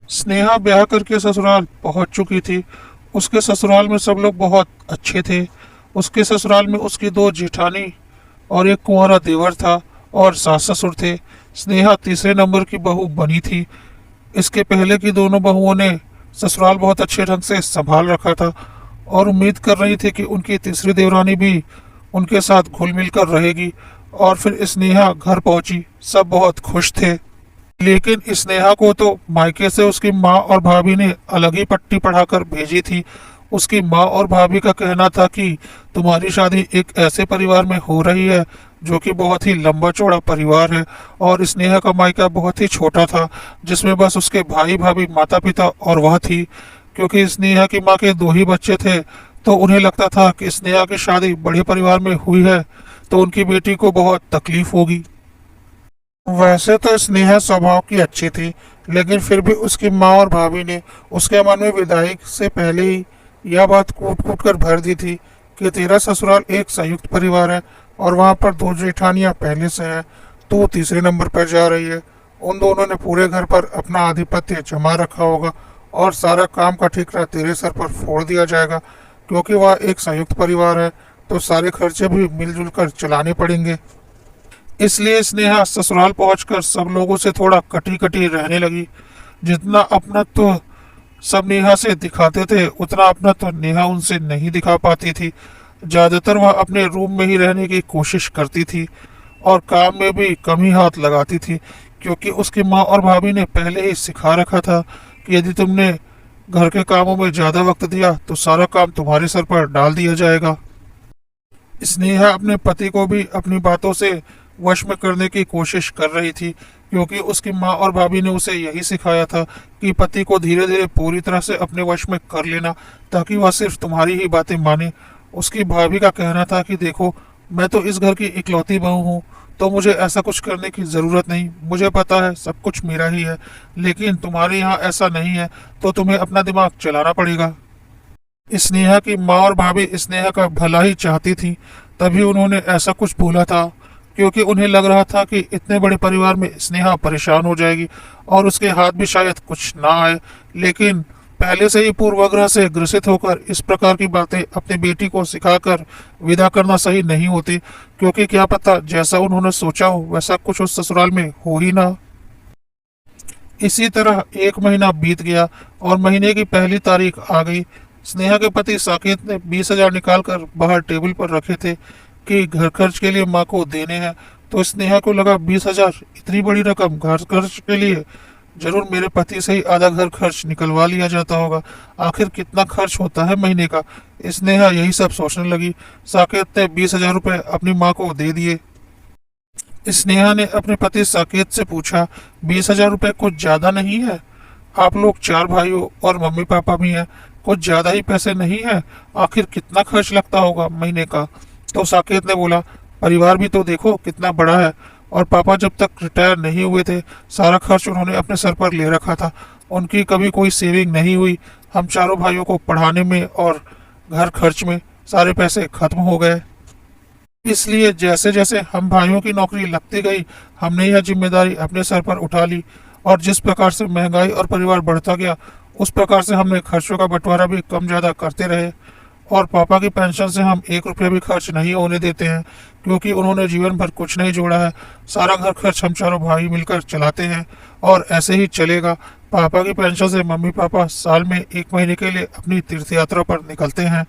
स्नेहा ब्याह करके ससुराल पहुंच चुकी थी। उसके ससुराल में सब लोग बहुत अच्छे थे। उसके ससुराल में उसकी दो जेठानी और एक कुंवारा देवर था और सास ससुर थे। स्नेहा तीसरे नंबर की बहू बनी थी। इसके पहले की दोनों बहुओं ने ससुराल बहुत अच्छे ढंग से संभाल रखा था और उम्मीद कर रही थी कि उनकी तीसरी देवरानी भी उनके साथ घुल मिल कर रहेगी। और फिर स्नेहा घर पहुंची, सब बहुत खुश थे। लेकिन स्नेहा को तो मायके से उसकी माँ और भाभी ने अलग ही पट्टी पढ़ाकर भेजी थी। उसकी माँ और भाभी का कहना था कि तुम्हारी शादी एक ऐसे परिवार में हो रही है जो कि बहुत ही लंबा चौड़ा परिवार है, और स्नेहा का मायका बहुत ही छोटा था जिसमें बस उसके भाई भाभी माता पिता और वह थी। क्योंकि स्नेहा की माँ के दो ही बच्चे थे तो उन्हें लगता था कि स्नेहा की शादी बड़े परिवार में हुई है तो उनकी बेटी को बहुत तकलीफ होगी। वैसे तो स्नेहा स्वभाव की अच्छी थी, लेकिन फिर भी उसकी माँ और भाभी ने उसके मन में विदाई से पहले ही यह बात कूट कूट कर भर दी थी कि तेरा ससुराल एक संयुक्त परिवार है और वहाँ पर दो जेठानियाँ पहले से हैं। तू तीसरे नंबर पर जा रही है। उन दोनों ने पूरे घर पर अपना आधिपत्य जमा रखा होगा और सारा काम का ठिकरा तेरे सर पर फोड़ दिया जाएगा। क्योंकि वह एक संयुक्त परिवार है तो सारे खर्चे भी मिलजुल कर चलाने पड़ेंगे। इसलिए स्नेहा ससुराल पहुंचकर सब लोगों से थोड़ा कटी कटी रहने लगी। जितना अपना तो सब नेहा से दिखाते थे उतना अपना तो नेहा उनसे नहीं दिखा पाती थी। ज्यादातर वह अपने रूम में ही रहने की कोशिश करती थी और काम में भी कम ही हाथ लगाती थी, क्योंकि उसकी माँ और भाभी ने पहले ही सिखा रखा था कि यदि तुमने घर के कामों में ज्यादा वक्त दिया तो सारा काम तुम्हारे सर पर डाल दिया जाएगा। स्नेहा अपने पति को भी अपनी बातों से वश में करने की कोशिश कर रही थी, क्योंकि उसकी माँ और भाभी ने उसे यही सिखाया था कि पति को धीरे धीरे पूरी तरह से अपने वश में कर लेना ताकि वह सिर्फ तुम्हारी ही बातें माने। उसकी भाभी का कहना था कि देखो, मैं तो इस घर की इकलौती बहू हूँ तो मुझे ऐसा कुछ करने की ज़रूरत नहीं। मुझे पता है सब कुछ मेरा ही है, लेकिन तुम्हारे यहाँ ऐसा नहीं है तो तुम्हें अपना दिमाग चलाना पड़ेगा। स्नेहा की माँ और भाभी स्नेहा का भला ही चाहती थी, तभी उन्होंने ऐसा कुछ बोला था। क्योंकि उन्हें लग रहा था कि इतने बड़े परिवार में स्नेहा परेशान हो जाएगी और उसके हाथ भी शायद कुछ ना आए। लेकिन पहले से ही पूर्वाग्रह से ग्रसित होकर इस प्रकार की बातें अपनी बेटी को सिखाकर विदा करना सही नहीं होती, क्योंकि क्या पता जैसा उन्होंने सोचा हो वैसा कुछ उस ससुराल में हो ही ना। इसी तरह एक महीना बीत गया और महीने की पहली तारीख आ गई। स्नेहा के पति साकेत ने 20,000 निकाल कर बाहर टेबल पर रखे थे कि घर खर्च के लिए माँ को देने हैं। तो स्नेहा को लगा 20,000 इतनी बड़ी रकम घर खर्च के लिए, जरूर मेरे पति से ही आधा घर खर्च निकलवा लिया जाता होगा। आखिर कितना खर्च होता है महीने का। स्नेहा यही सब सोचने लगी। साकेत ने 20,000 रुपए अपनी माँ को दे दिए। स्नेहा ने अपने पति साकेत से पूछा, 20,000 रुपये कुछ ज्यादा नहीं है? आप लोग चार भाइयों और मम्मी पापा भी हैं, कुछ ज्यादा ही पैसे नहीं है? आखिर कितना खर्च लगता होगा महीने का? तो साकेत ने बोला, परिवार भी तो देखो कितना बड़ा है, और पापा जब तक रिटायर नहीं हुए थे सारा खर्च उन्होंने अपने सर पर ले रखा था। उनकी कभी कोई सेविंग नहीं हुई। हम चारों भाइयों को पढ़ाने में और घर खर्च में सारे पैसे खत्म हो गए। इसलिए जैसे जैसे हम भाइयों की नौकरी लगती गई हमने यह जिम्मेदारी अपने सर पर उठा ली, और जिस प्रकार से महंगाई और परिवार बढ़ता गया उस प्रकार से हमने खर्चों का बंटवारा भी कम ज़्यादा करते रहे। और पापा की पेंशन से हम 1 रुपया भी खर्च नहीं होने देते हैं, क्योंकि उन्होंने जीवन भर कुछ नहीं जोड़ा है। सारा घर खर्च हम चारों भाई मिलकर चलाते हैं और ऐसे ही चलेगा। पापा की पेंशन से मम्मी पापा साल में 1 महीने के लिए अपनी तीर्थ यात्रा पर निकलते हैं।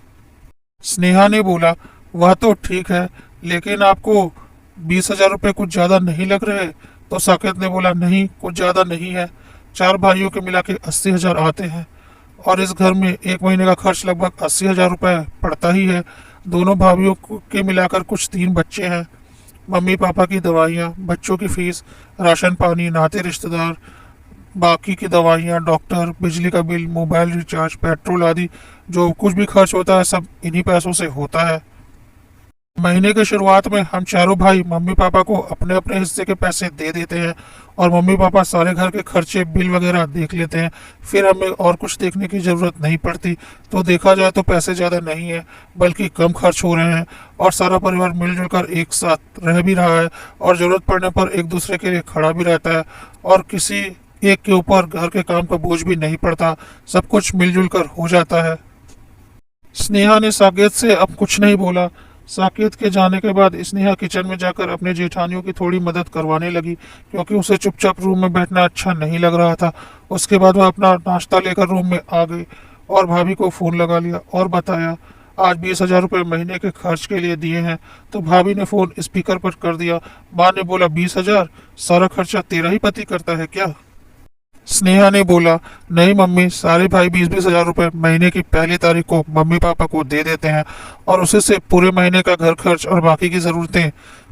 स्नेहा ने बोला, वह तो ठीक है, लेकिन आपको 20,000 रुपये कुछ ज़्यादा नहीं लग रहे? तो साकेत ने बोला, नहीं कुछ ज़्यादा नहीं है, चार भाइयों के मिला के 80,000 आते हैं, और इस घर में 1 महीने का खर्च लगभग 80,000 रुपये पड़ता ही है। दोनों भाइयों के मिलाकर कुछ 3 बच्चे हैं। मम्मी पापा की दवाइयाँ, बच्चों की फीस, राशन पानी, नाते रिश्तेदार, बाकी की दवाइयाँ, डॉक्टर, बिजली का बिल, मोबाइल रिचार्ज, पेट्रोल आदि जो कुछ भी खर्च होता है सब इन्हीं पैसों से होता है। महीने की शुरुआत में हम चारों भाई मम्मी पापा को अपने अपने हिस्से के पैसे दे देते हैं और मम्मी पापा सारे घर के खर्चे बिल वगैरह देख लेते हैं। फिर हमें और कुछ देखने की ज़रूरत नहीं पड़ती। तो देखा जाए तो पैसे ज़्यादा नहीं है बल्कि कम खर्च हो रहे हैं, और सारा परिवार मिलजुल कर एक साथ रह भी रहा है और ज़रूरत पड़ने पर एक दूसरे के लिए खड़ा भी रहता है। और किसी एक के ऊपर घर के काम का बोझ भी नहीं पड़ता, सब कुछ मिलजुल कर हो जाता है। स्नेहा ने साकेत से अब कुछ नहीं बोला। साकेत के जाने के बाद स्नेहा किचन में जाकर अपने जेठानियों की थोड़ी मदद करवाने लगी, क्योंकि उसे चुपचाप रूम में बैठना अच्छा नहीं लग रहा था। उसके बाद वह अपना नाश्ता लेकर रूम में आ गई और भाभी को फ़ोन लगा लिया और बताया आज 20,000 रुपये महीने के खर्च के लिए दिए हैं। तो भाभी ने फ़ोन स्पीकर पर कर दिया। माँ ने बोला 20,000? सारा खर्चा तेरा ही पति करता है क्या? स्नेहा ने बोला नहीं मम्मी, सारे भाई 20-20 हजार रुपए महीने की पहली तारीख को मम्मी पापा को दे देते हैं और उसी से पूरे महीने का घर खर्च और बाकी की ज़रूरतें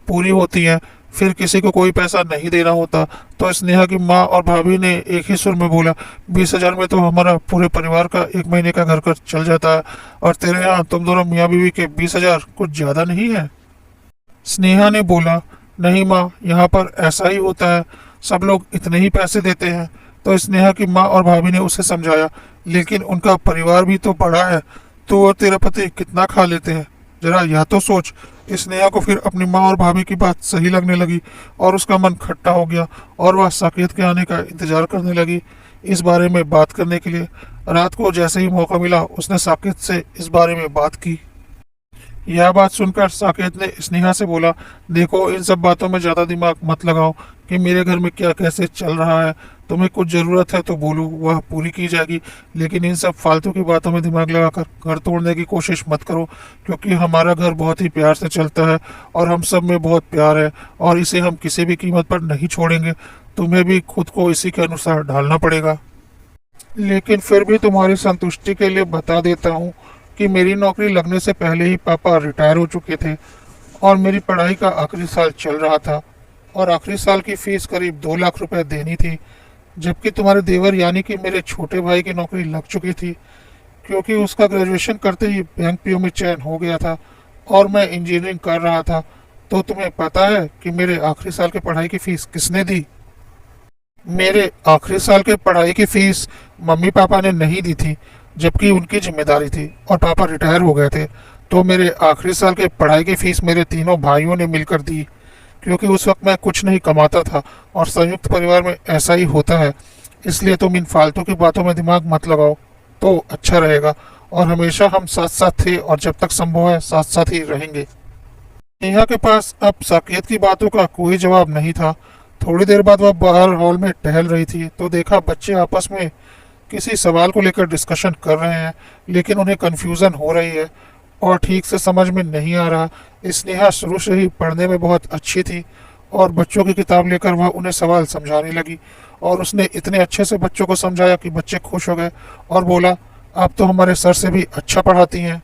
पूरी होती हैं, फिर किसी को कोई पैसा नहीं देना होता। तो स्नेहा की माँ और भाभी ने एक ही सुर में बोला 20,000 में तो हमारा पूरे परिवार का एक महीने का घर खर्च चल जाता है, और तेरे यहाँ तुम दोनों मियाँ बीवी के 20,000 कुछ ज़्यादा नहीं है? स्नेहा ने बोला नहीं माँ, यहाँ पर ऐसा ही होता है, सब लोग इतने ही पैसे देते हैं। तो स्नेहा की माँ और भाभी ने उसे समझाया लेकिन उनका परिवार भी तो बड़ा है, तू और तेरा पति कितना खा लेते हैं, जरा यह तो सोच। स्नेहा को फिर अपनी माँ और भाभी की बात सही लगने लगी और उसका मन खट्टा हो गया और वह साकेत के आने का इंतजार करने लगी इस बारे में बात करने के लिए। रात को जैसे ही मौका मिला उसने साकेत से इस बारे में बात की। यह बात सुनकर साकेत ने स्नेहा से बोला देखो, इन सब बातों में ज़्यादा दिमाग मत लगाओ कि मेरे घर में क्या कैसे चल रहा है। तुम्हें कुछ ज़रूरत है तो बोलो, वह पूरी की जाएगी, लेकिन इन सब फालतू की बातों में दिमाग लगाकर घर तोड़ने की कोशिश मत करो, क्योंकि हमारा घर बहुत ही प्यार से चलता है और हम सब में बहुत प्यार है और इसे हम किसी भी कीमत पर नहीं छोड़ेंगे। तुम्हें भी खुद को इसी के अनुसार ढालना पड़ेगा। लेकिन फिर भी तुम्हारी संतुष्टि के लिए बता देता हूँ कि मेरी नौकरी लगने से पहले ही पापा रिटायर हो चुके थे और मेरी पढ़ाई का आखिरी साल चल रहा था और आखिरी साल की फीस करीब 2 लाख रुपए देनी थी, जबकि तुम्हारे देवर यानी कि मेरे छोटे भाई की नौकरी लग चुकी थी, क्योंकि उसका ग्रेजुएशन करते ही बैंक पीओ में चयन हो गया था और मैं इंजीनियरिंग कर रहा था। तो तुम्हें पता है कि मेरे आखिरी साल की पढ़ाई की फीस किसने दी? मेरे आखिरी साल के पढ़ाई की फीस मम्मी पापा ने नहीं दी थी, जबकि उनकी जिम्मेदारी थी और पापा रिटायर हो गए थे। तो मेरे आखिरी साल के पढ़ाई की फीस मेरे तीनों भाइयों ने मिलकर दी, क्योंकि उस वक्त मैं कुछ नहीं कमाता था और संयुक्त परिवार में ऐसा ही होता है। इसलिए तुम इन फालतू की बातों में दिमाग मत लगाओ तो अच्छा रहेगा, और हमेशा हम साथ साथ थे और जब तक संभव है साथ साथ ही रहेंगे। नेहा के पास अब साकेत की बातों का कोई जवाब नहीं था। थोड़ी देर बाद वह बाहर हॉल में टहल रही थी तो देखा बच्चे आपस में किसी सवाल को लेकर डिस्कशन कर रहे हैं, लेकिन उन्हें कन्फ्यूज़न हो रही है और ठीक से समझ में नहीं आ रहा। स्नेहा शुरू से ही पढ़ने में बहुत अच्छी थी और बच्चों की किताब लेकर वह उन्हें सवाल समझाने लगी और उसने इतने अच्छे से बच्चों को समझाया कि बच्चे खुश हो गए और बोला आप तो हमारे सर से भी अच्छा पढ़ाती हैं।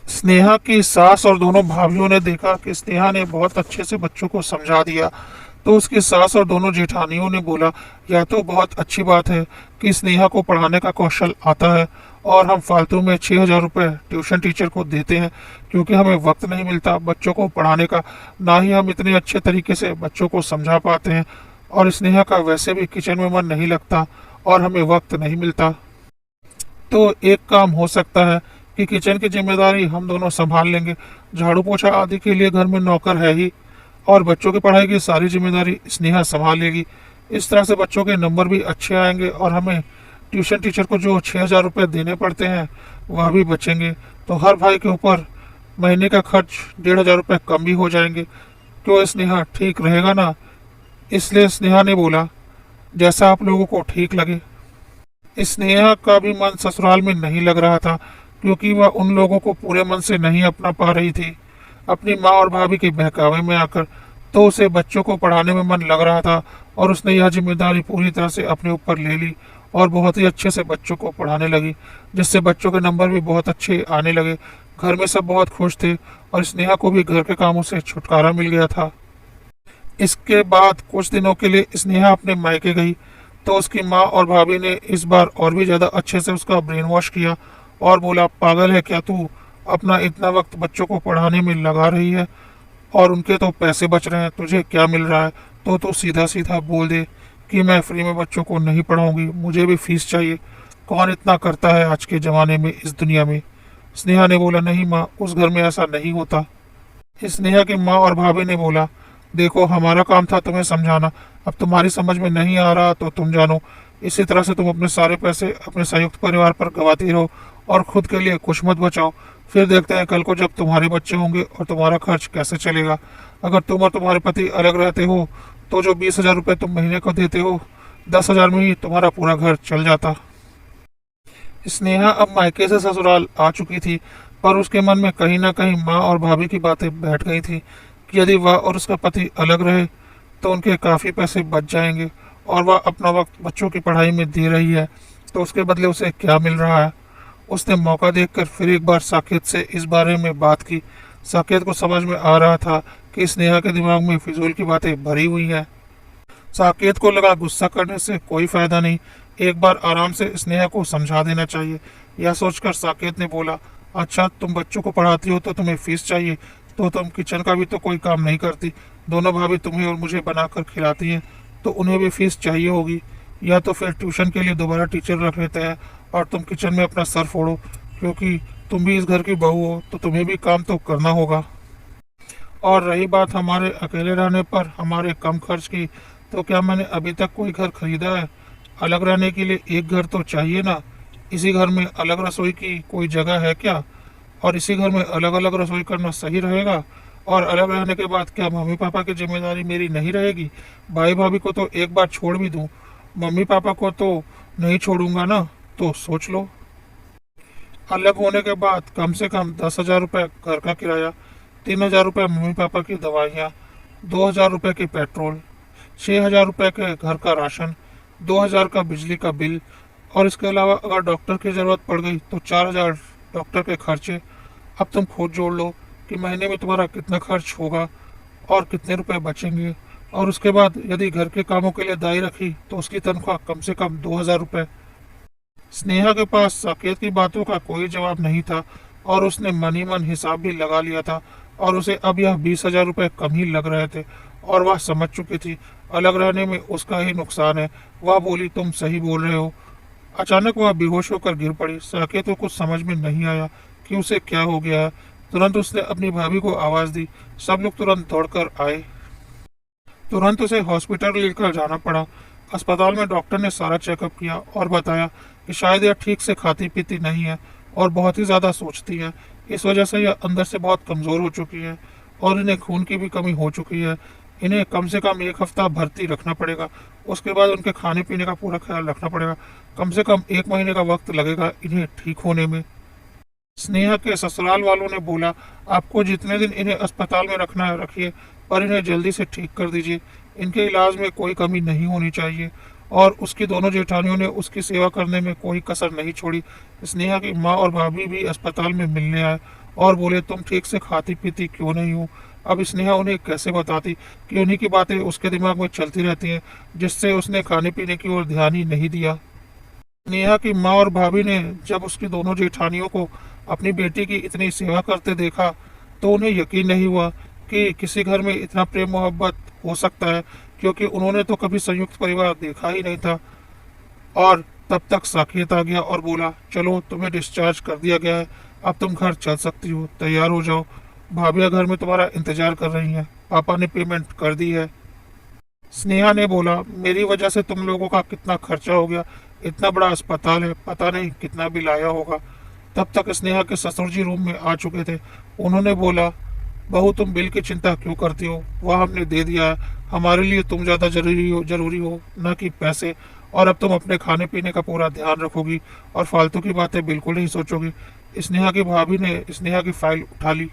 स्नेहा की सास और दोनों भाभीियों ने देखा कि स्नेहा ने बहुत अच्छे से बच्चों को समझा दिया, तो उसकी सास और दोनों जेठानियों ने बोला यह तो बहुत अच्छी बात है कि स्नेहा को पढ़ाने का कौशल आता है और हम फालतू में 6,000 रुपये ट्यूशन टीचर को देते हैं, क्योंकि हमें वक्त नहीं मिलता बच्चों को पढ़ाने का, ना ही हम इतने अच्छे तरीके से बच्चों को समझा पाते हैं, और स्नेहा का वैसे भी किचन में मन नहीं लगता और हमें वक्त नहीं मिलता। तो एक काम हो सकता है कि किचन की जिम्मेदारी हम दोनों संभाल लेंगे, झाड़ू पोछा आदि के लिए घर में नौकर है ही, और बच्चों की पढ़ाई की सारी जिम्मेदारी स्नेहा संभाल लेगी। इस तरह से बच्चों के नंबर भी अच्छे आएंगे और हमें ट्यूशन टीचर को जो 6,000 रुपये देने पड़ते हैं वह भी बचेंगे। तो हर भाई के ऊपर महीने का खर्च 1,500 रुपये कम भी हो जाएंगे। क्यों स्नेहा, ठीक रहेगा ना? इसलिए स्नेहा ने बोला जैसा आप लोगों को ठीक लगे। स्नेहा का भी मन ससुराल में नहीं लग रहा था, क्योंकि वह उन लोगों को पूरे मन से नहीं अपना पा रही थी अपनी माँ और भाभी के बहकावे में आकर। तो उसे बच्चों को पढ़ाने में मन लग रहा था और उसने यह जिम्मेदारी पूरी तरह से अपने ऊपर ले ली और बहुत ही अच्छे से बच्चों को पढ़ाने लगी, जिससे बच्चों के नंबर भी बहुत अच्छे आने लगे। घर में सब बहुत खुश थे और स्नेहा को भी घर के कामों से छुटकारा मिल गया था। इसके बाद कुछ दिनों के लिए स्नेहा अपने मायके गई, तो उसकी माँ और भाभी ने इस बार और भी ज़्यादा अच्छे से उसका ब्रेन वॉश किया और बोला पागल है क्या तू, अपना इतना वक्त बच्चों को पढ़ाने में लगा रही है और उनके तो पैसे बच रहे हैं, तुझे क्या मिल रहा है? तो तू सीधा सीधा बोल दे कि मैं फ्री में बच्चों को नहीं पढ़ाऊंगी, मुझे भी फीस चाहिए। कौन इतना करता है आज के ज़माने में, इस दुनिया में? स्नेहा ने बोला नहीं माँ, उस घर में ऐसा नहीं होता। स्नेहा की माँ और भाभी ने बोला देखो, हमारा काम था तुम्हें समझाना, अब तुम्हारी समझ में नहीं आ रहा तो तुम जानो। इसी तरह से तुम अपने सारे पैसे अपने संयुक्त परिवार पर गंवाती रहो और खुद के लिए कुछ मत बचाओ। फिर देखते हैं कल को जब तुम्हारे बच्चे होंगे और तुम्हारा खर्च कैसे चलेगा। अगर तुम और तुम्हारे पति अलग रहते हो तो जो 20,000 रुपये तुम महीने को देते हो, 10,000 में ही तुम्हारा पूरा घर चल जाता। स्नेहा अब मायके से ससुराल आ चुकी थी, पर उसके मन में कहीं ना कहीं माँ और भाभी की बातें बैठ गई थी कि यदि वह और उसका पति अलग रहे तो उनके काफ़ी पैसे बच जाएंगे, और वह अपना वक्त बच्चों की पढ़ाई में दे रही है तो उसके बदले उसे क्या मिल रहा है। उसने मौका देखकर फिर एक बार साकेत से इस बारे में बात की। साकेत को समझ में आ रहा था कि स्नेहा के दिमाग में फिजूल की बातें भरी हुई हैं। साकेत को लगा गुस्सा करने से कोई फायदा नहीं, एक बार आराम से स्नेहा को समझा देना चाहिए। यह सोचकर साकेत ने बोला, अच्छा तुम बच्चों को पढ़ाती हो तो तुम्हें फीस चाहिए, तो तुम किचन का भी तो कोई काम नहीं करती। दोनों भाभी तुम्हें और मुझे बनाकर खिलाती हैं तो उन्हें भी फीस चाहिए होगी। या तो फिर ट्यूशन के लिए दोबारा टीचर रख लेते हैं और तुम किचन में अपना सर फोड़ो, क्योंकि तुम भी इस घर की बहू हो तो तुम्हें भी काम तो करना होगा। और रही बात हमारे अकेले रहने पर हमारे कम खर्च की, तो क्या मैंने अभी तक कोई घर खरीदा है? अलग रहने के लिए एक घर तो चाहिए ना। इसी घर में अलग रसोई की कोई जगह है क्या? और इसी घर में अलग अलग रसोई करना सही रहेगा? और अलग रहने के बाद क्या मम्मी पापा की जिम्मेदारी मेरी नहीं रहेगी? भाई भाभी को तो एक बार छोड़ भी दूं, मम्मी पापा को तो नहीं छोड़ूंगा ना। तो सोच लो, अलग होने के बाद कम से कम 10,000 रुपये घर का किराया, 3,000 रुपये मम्मी पापा की दवाइयाँ, 2,000 रुपये की पेट्रोल, 6,000 रुपये के घर का राशन, 2,000 का बिजली का बिल, और इसके अलावा अगर डॉक्टर की ज़रूरत पड़ गई तो 4,000 डॉक्टर के खर्चे। अब तुम खुद जोड़ लो कि महीने में तुम्हारा कितना खर्च होगा और कितने रुपए बचेंगे। और उसके बाद यदि घर के कामों के लिए दाई रखी तो उसकी तनख्वाह कम से कम 2,000 रुपये। स्नेहा के पास साकेत की बातों का कोई जवाब नहीं था और उसने मन ही मन हिसाब भी लगा लिया था, और उसे अब यह 20,000 रुपये कम ही लग रहे थे। और वह समझ चुकी थी अलग रहने में उसका ही नुकसान है। वह बोली, तुम सही बोल रहे हो। अचानक वह बेहोश होकर गिर पड़ी। साकेत को कुछ समझ में नहीं आया कि उसे क्या हो गया है। तुरंत उसने अपनी भाभी को आवाज दी। सब लोग तुरंत दौड़कर आए। तुरंत उसे हॉस्पिटल लेकर जाना पड़ा। अस्पताल में डॉक्टर ने सारा चेकअप किया और बताया कि शायद यह ठीक से खाती पीती नहीं है और बहुत ही ज़्यादा सोचती है। इस वजह से यह अंदर से बहुत कमज़ोर हो चुकी है और इन्हें खून की भी कमी हो चुकी है। इन्हें कम से कम 1 हफ्ता भर्ती रखना पड़ेगा। उसके बाद उनके खाने पीने का पूरा ख्याल रखना पड़ेगा। कम से कम 1 महीने का वक्त लगेगा इन्हें ठीक होने में। स्नेहा के ससुराल वालों ने बोला, आपको जितने दिन इन्हें अस्पताल में रखना है रखिए, पर इन्हें जल्दी से ठीक कर दीजिए। इनके इलाज में कोई कमी नहीं होनी चाहिए। और उसकी दोनों जेठानियों ने उसकी सेवा करने में कोई कसर नहीं छोड़ी। स्नेहा की माँ और भाभी भी अस्पताल में मिलने आए और बोले, तुम ठीक से खाती पीती क्यों नहीं हो? अब स्नेहा उन्हें कैसे बताती कि उन्हीं की बातें उसके दिमाग में चलती रहती हैं, जिससे उसने खाने पीने की ओर ध्यान ही नहीं दिया। नेहा की माँ और भाभी ने जब उसकी दोनों जेठानियों को अपनी बेटी की इतनी सेवा करते देखा तो उन्हें यकीन नहीं हुआ कि किसी घर में इतना प्रेम मोहब्बत हो सकता है, क्योंकि उन्होंने तो कभी संयुक्त परिवार देखा ही नहीं था। और तब तक साकेत आ गया और बोला, चलो तुम्हें डिस्चार्ज कर दिया गया है, अब तुम घर चल सकती हो, तैयार हो जाओ। भाभियाँ घर में तुम्हारा इंतजार कर रही हैं, पापा ने पेमेंट कर दी है। स्नेहा ने बोला, मेरी वजह से तुम लोगों का कितना खर्चा हो गया, इतना बड़ा अस्पताल है, पता नहीं कितना बिल आया होगा। तब तक स्नेहा के ससुर जी रूम में आ चुके थे। उन्होंने बोला, बहू तुम बिल की चिंता क्यों करती हो, वह हमने दे दिया है। हमारे लिए तुम ज़्यादा जरूरी हो न कि पैसे। और अब तुम अपने खाने पीने का पूरा ध्यान रखोगी और फालतू की बातें बिल्कुल नहीं सोचोगी। स्नेहा की भाभी ने स्नेहा की फाइल उठा ली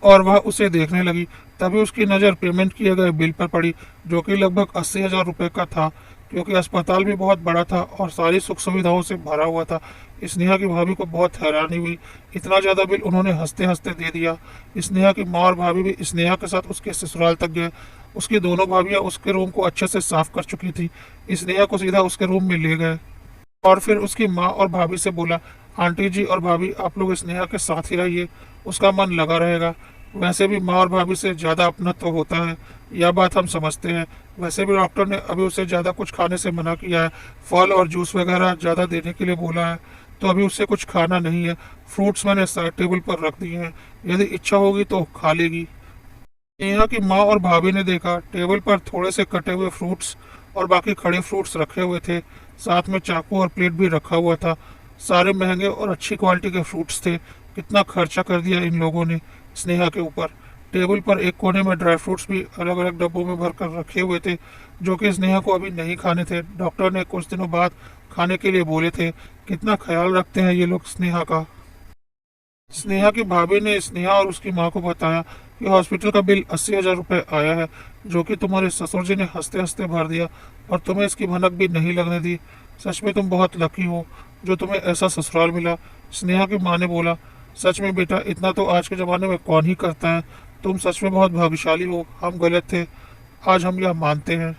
और वह उसे देखने लगी। तभी उसकी नज़र पेमेंट किए गए बिल पर पड़ी, जो कि लगभग 80,000 रुपये का था, क्योंकि अस्पताल भी बहुत बड़ा था और सारी सुख सुविधाओं से भरा हुआ था। स्नेहा की भाभी को बहुत हैरानी हुई, इतना ज़्यादा बिल उन्होंने हंसते हंसते दे दिया। स्नेहा की माँ और भाभी भी स्नेहा के साथ उसके ससुराल तक गए। उसकी दोनों भाभियाँ उसके रूम को अच्छे से साफ कर चुकी थी। स्नेहा को सीधा उसके रूम में ले गए और फिर उसकी माँ और भाभी से बोला, आंटी जी और भाभी आप लोग स्नेहा के साथ ही रहिए, उसका मन लगा रहेगा। वैसे भी माँ और भाभी से ज़्यादा अपनत्व होता है, यह बात हम समझते हैं। वैसे भी डॉक्टर ने अभी उसे ज़्यादा कुछ खाने से मना किया है, फल और जूस वगैरह ज़्यादा देने के लिए बोला है, तो अभी उससे कुछ खाना नहीं है। फ्रूट्स मैंने साइड टेबल पर रख दिए हैं, यदि इच्छा होगी तो खा लेगी। नेहा की माँ और भाभी ने देखा टेबल पर थोड़े से कटे हुए फ्रूट्स और बाकी खड़े फ्रूट्स रखे हुए थे। साथ में चाकू और प्लेट भी रखा हुआ था। सारे महंगे और अच्छी क्वालिटी के फ्रूट्स थे। कितना खर्चा कर दिया इन लोगों ने स्नेहा के ऊपर। टेबल पर एक कोने में ड्राई फ्रूट्स भी अलग अलग डब्बों में भरकर रखे हुए थे, जो कि स्नेहा को अभी नहीं खाने थे। डॉक्टर ने कुछ दिनों बाद खाने के लिए बोले थे। कितना ख्याल रखते हैं ये लोग स्नेहा का। स्नेहा की भाभी ने स्नेहा और उसकी माँ को बताया कि हॉस्पिटल का बिल 80,000 रुपये आया है, जो कि तुम्हारे ससुर जी ने हंसते हंसते भर दिया और तुम्हें इसकी भनक भी नहीं लगने दी। सच में तुम बहुत लकी हो जो तुम्हें ऐसा ससुराल मिला। स्नेहा की माँ ने बोला, सच में बेटा, इतना तो आज के ज़माने में कौन ही करता है। तुम सच में बहुत भाग्यशाली हो। हम गलत थे, आज हम यह मानते हैं।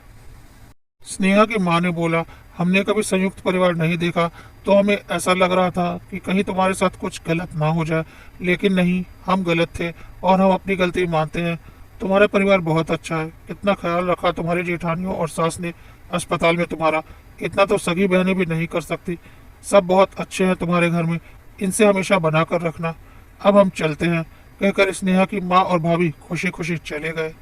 स्नेहा की माँ ने बोला, हमने कभी संयुक्त परिवार नहीं देखा तो हमें ऐसा लग रहा था कि कहीं तुम्हारे साथ कुछ गलत ना हो जाए, लेकिन नहीं, हम गलत थे और हम अपनी गलती मानते हैं। तुम्हारा परिवार बहुत अच्छा है। कितना ख्याल रखा तुम्हारी जेठानियों और सास ने अस्पताल में तुम्हारा। इतना तो सगी बहनें भी नहीं कर सकती। सब बहुत अच्छे हैं तुम्हारे घर में, इनसे हमेशा बना कर रखना। अब हम चलते हैं, कहकर स्नेहा की माँ और भाभी खुशी खुशी चले गए।